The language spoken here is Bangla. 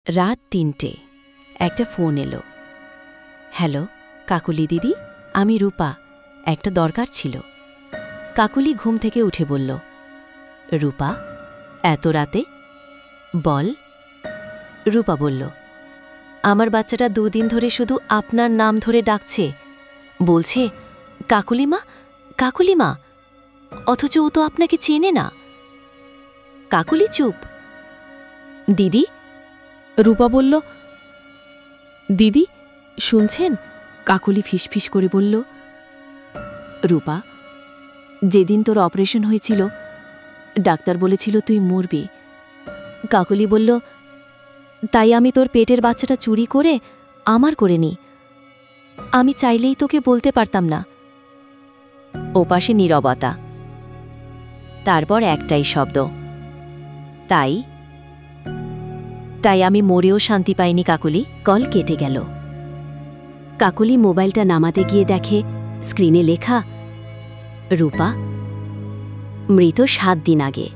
রাত ৩টে। একটা ফোন এলো। হ্যালো কাকুলি দিদি, আমি রূপা, একটা দরকার ছিল। কাকুলি ঘুম থেকে উঠে বলল, রূপা এত রাতে? বল। রূপা বলল, আমার বাচ্চাটা ২ দিন ধরে শুধু আপনার নাম ধরে ডাকছে, বলছে কাকুলিমা কাকুলিমা, অথচ ও তো আপনাকে চেনে না। কাকুলি চুপ। দিদি? রূপা বলল, দিদি শুনছেন? কাকুলি ফিসফিস করে বলল, রূপা, যেদিন তোর অপারেশন হয়েছিল ডাক্তার বলেছিল তুই মরবি। কাকুলি বলল, তাই আমি তোর পেটের বাচ্চাটা চুরি করে আমার করে নিই। আমি চাইলেই তোকে বলতে পারতাম না। ওপাশে নীরবতা, তারপর একটাই শব্দ, তাই? তাই আমি মরেও শান্তি পাইনি কাকুলি। কল কেটে গেল। কাকুলি মোবাইলটা নামাতে গিয়ে দেখে স্ক্রিনে লেখা, রূপা মৃত ৭ দিন আগে।